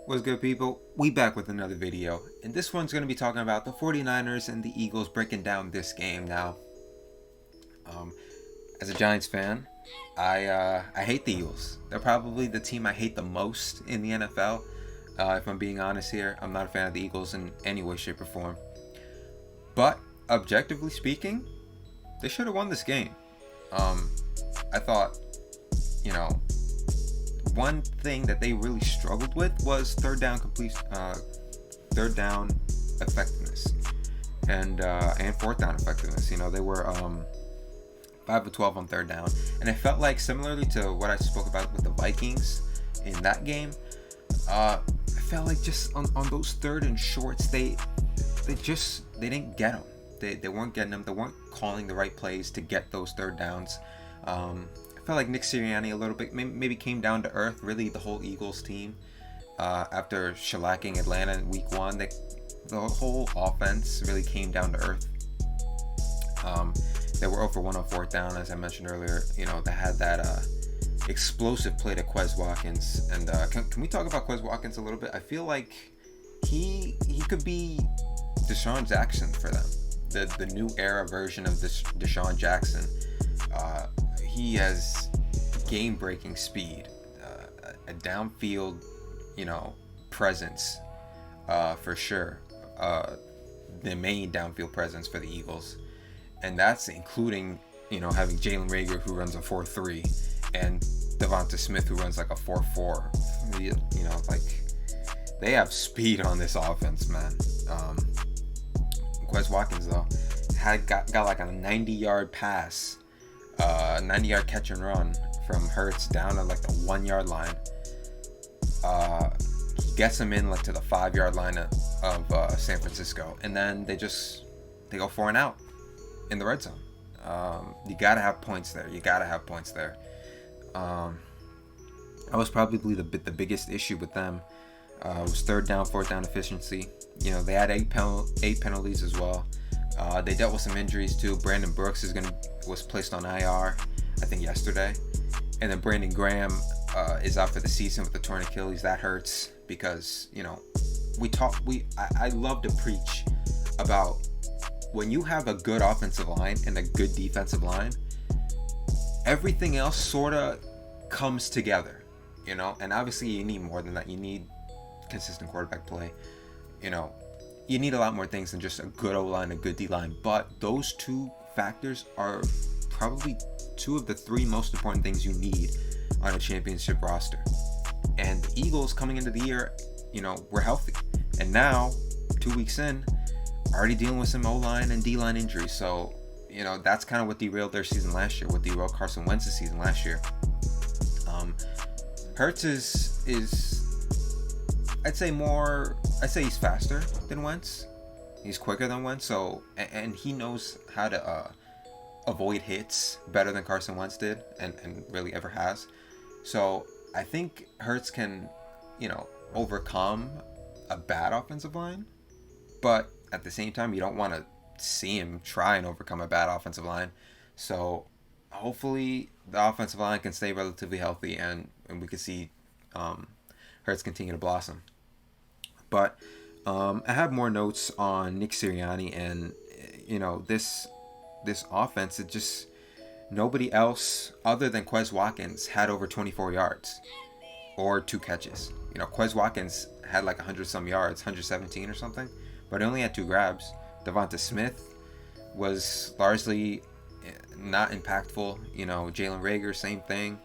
What's good, people? We back with another video, and this one's going to be talking about the 49ers and the Eagles, breaking down this game. Now, um, as a Giants fan, I hate the Eagles. They're probably the team I hate the most in the NFL. If I'm being honest here, I'm not a fan of the Eagles in any way, shape, or form. But objectively speaking, they should have won this game. I thought, you know, one thing that they really struggled with was third down effectiveness, and fourth down effectiveness. You know, they were 5 of 12 on third down, and it felt like similarly to what I spoke about with the Vikings in that game. I felt like just on those third and shorts, they didn't get them. They weren't getting them. They weren't calling the right plays to get those third downs. I felt like Nick Sirianni a little bit maybe came down to earth. Really, the whole Eagles team after shellacking Atlanta in Week 1, the whole offense really came down to earth. They were 0 for 1 on fourth down, as I mentioned earlier. You know, they had that explosive play to Quez Watkins, and can we talk about Quez Watkins a little bit? I feel like he could be Deshaun Jackson for them, the new era version of this Deshaun Jackson. He has game-breaking speed, a downfield, presence, for sure. The main downfield presence for the Eagles, and that's including, having Jalen Reagor, who runs a 4.3, and Devonta Smith, who runs like a 4.4. Like, they have speed on this offense, man. Quez Watkins though got like a 90-yard pass. 90-yard catch and run from Hurts down at like the 1-yard line. He gets him in like to the 5-yard line of San Francisco, and then they go 4 and out in the red zone. You gotta have points there. That was probably the biggest issue with them. Was third down, fourth down efficiency. They had 8 penalties as well. They dealt with some injuries too. Brandon Brooks was placed on IR, I think yesterday, and then Brandon Graham is out for the season with a torn Achilles. That hurts because I love to preach about when you have a good offensive line and a good defensive line, everything else sort of comes together, and obviously you need more than that. You need consistent quarterback play, you need a lot more things than just a good O-line, a good D-line, but those two factors are probably 2 of the 3 most important things you need on a championship roster. And the Eagles coming into the year, were healthy, and now 2 weeks in, already dealing with some O-line and D-line injuries. So that's kind of what derailed their season last year, what derailed Carson Wentz's season last year. Hurts is I'd say he's faster than Wentz. He's quicker than Wentz, and he knows how to avoid hits better than Carson Wentz did, and really ever has. So I think Hurts can, overcome a bad offensive line, but at the same time, you don't want to see him try and overcome a bad offensive line. So hopefully the offensive line can stay relatively healthy, and we can see Hurts continue to blossom. But I have more notes on Nick Sirianni, and this offense. It just, nobody else other than Quez Watkins had over 24 yards or 2 catches. Quez Watkins had like 100 some yards, 117 or something, but he only had 2 grabs. Devonta Smith was largely not impactful. Jalen Reagor, same thing.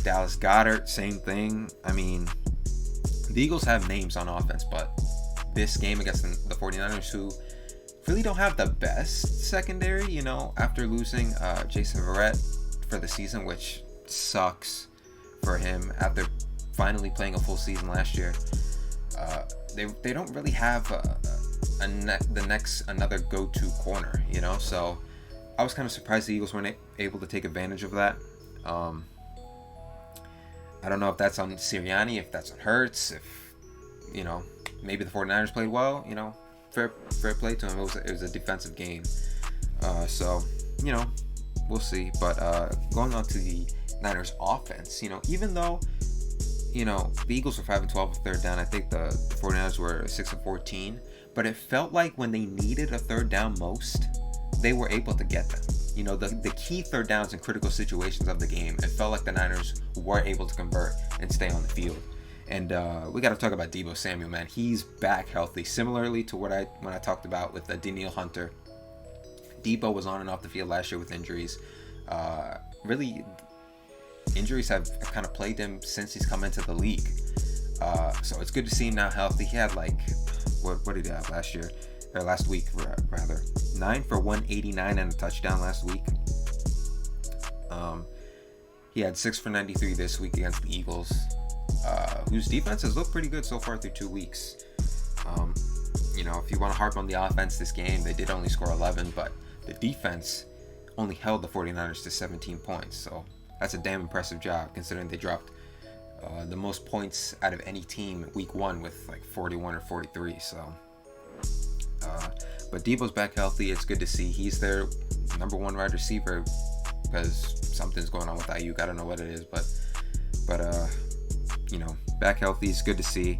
Dallas Goedert, same thing. I mean, the Eagles have names on offense, but this game against the 49ers, who really don't have the best secondary, after losing Jason Verrett for the season, which sucks for him after finally playing a full season last year. They don't really have another go-to corner, so I was kind of surprised the Eagles weren't able to take advantage of that. I don't know if that's on Sirianni, if that's on Hurts, if, maybe the 49ers played well, fair play to him. It was a defensive game. So, we'll see. But going on to the Niners offense, even though, the Eagles were 5-12 with third down. I think the 49ers were 6-14. But it felt like when they needed a third down most, they were able to get them. The key third downs in critical situations of the game, it felt like the Niners were able to convert and stay on the field. And we got to talk about Deebo Samuel, man. He's back healthy. Similarly to when I talked about with Danielle Hunter, Deebo was on and off the field last year with injuries. Really, injuries have kind of plagued him since he's come into the league. So it's good to see him now healthy. He had what did he have last week rather? 9 for 189 and a touchdown last week. He had 6 for 93 this week against the Eagles, whose defense has looked pretty good so far through 2 weeks. If you want to harp on the offense this game, they did only score 11, but the defense only held the 49ers to 17 points. So that's a damn impressive job considering they dropped the most points out of any team week 1 with 41 or 43. So, but Deebo's back healthy. It's good to see. He's their number 1 wide receiver because something's going on with Ayuk. I don't know what it is, but back healthy is good to see.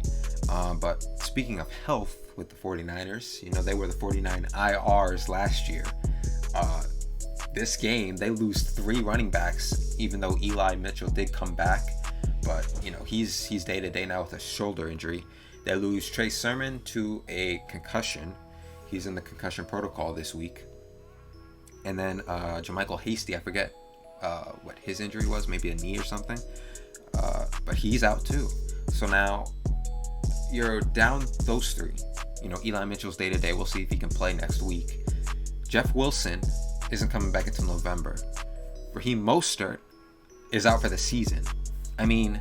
But speaking of health with the 49ers, they were the 49 IRs last year. This game, they lose 3 running backs, even though Eli Mitchell did come back. But, he's day-to-day now with a shoulder injury. They lose Trey Sermon to a concussion. He's in the concussion protocol this week. And then JaMycal Hasty, I forget what his injury was, maybe a knee or something. But he's out too. So now you're down those 3. Eli Mitchell's day-to-day. We'll see if he can play next week. Jeff Wilson isn't coming back until November. Raheem Mostert is out for the season. I mean,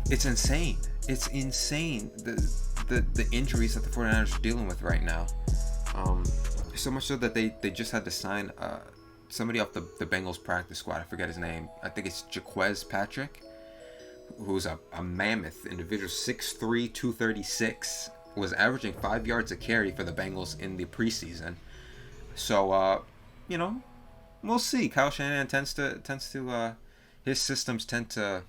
it's insane. It's insane the injuries that the 49ers are dealing with right now. So much so that they just had to sign somebody off the Bengals practice squad. I forget his name. I think it's Jaquez Patrick, who's a mammoth individual, 6'3", 236, was averaging 5 yards a carry for the Bengals in the preseason. So, we'll see. Kyle Shanahan tends to his systems tend to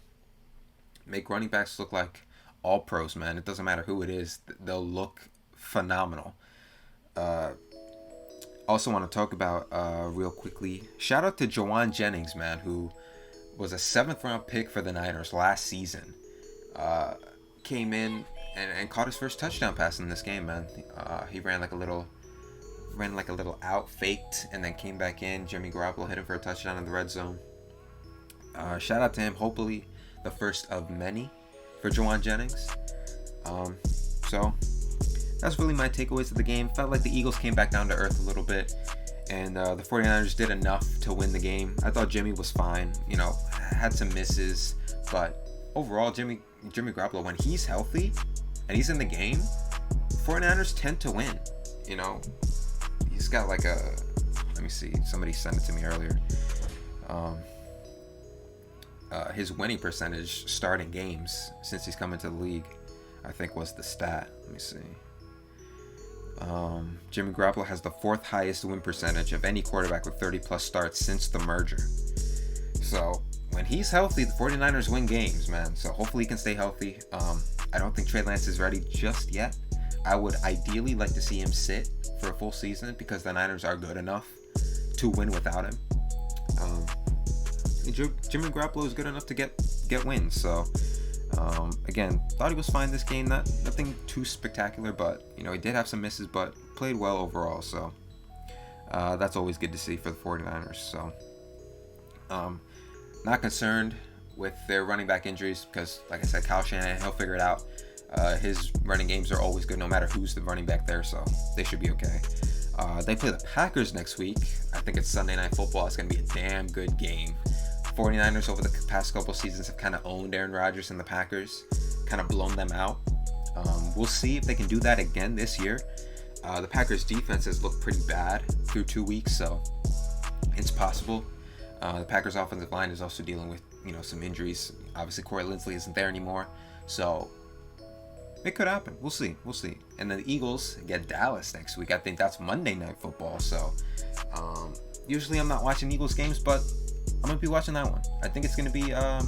make running backs look like all pros, man. It doesn't matter who it is. They'll look phenomenal. Also want to talk about real quickly, shout out to Jauan Jennings, man, who was a 7th round pick for the Niners last season. Came in and caught his first touchdown pass in this game, man. He ran like a little out, faked, and then came back in. Jimmy Garoppolo hit him for a touchdown in the red zone. Shout out to him. Hopefully the first of many for Jauan Jennings. So that's really my takeaways of the game. Felt like the Eagles came back down to earth a little bit, and the 49ers did enough to win the game. I thought Jimmy was fine. Had some misses, but overall, Jimmy Garoppolo, when he's healthy and he's in the game, 49ers tend to win. He's got let me see, somebody sent it to me earlier. His winning percentage starting games since he's come into the league, I think was the stat. Let me see. Jimmy Garoppolo has the 4th highest win percentage of any quarterback with 30 plus starts since the merger. So when he's healthy, the 49ers win games, man. So hopefully he can stay healthy. I don't think Trey Lance is ready just yet. I would ideally like to see him sit for a full season because the Niners are good enough to win without him. Jimmy Garoppolo is good enough to get wins. So again, thought he was fine this game. Nothing too spectacular, but he did have some misses, but played well overall. So that's always good to see for the 49ers. So not concerned with their running back injuries because, like I said, Kyle Shanahan, he'll figure it out. His running games are always good no matter who's the running back there, so they should be okay. They play the Packers next week. I think it's Sunday Night Football. It's going to be a damn good game. 49ers over the past couple seasons have kind of owned Aaron Rodgers and the Packers, kind of blown them out. We'll see if they can do that again this year. The Packers defense has looked pretty bad through 2 weeks, so it's possible. The Packers offensive line is also dealing with some injuries. Obviously Corey Linsley isn't there anymore, so it could happen. We'll see. And then the Eagles get Dallas next week. I think that's Monday Night Football. So usually I'm not watching Eagles games, but I'm gonna be watching that one. I think it's gonna be I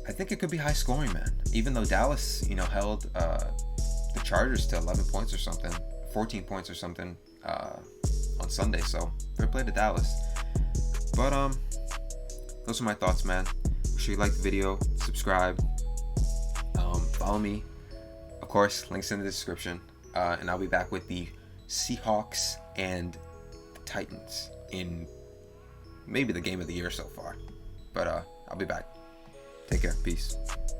I think it could be high scoring, man. Even though Dallas, held the Chargers to 11 points or something, 14 points or something on Sunday. So fair play to Dallas. But those are my thoughts, man. Make sure you like the video, subscribe, follow me. Of course, links in the description. And I'll be back with the Seahawks and the Titans in maybe the game of the year so far. But I'll be back. Take care. Peace.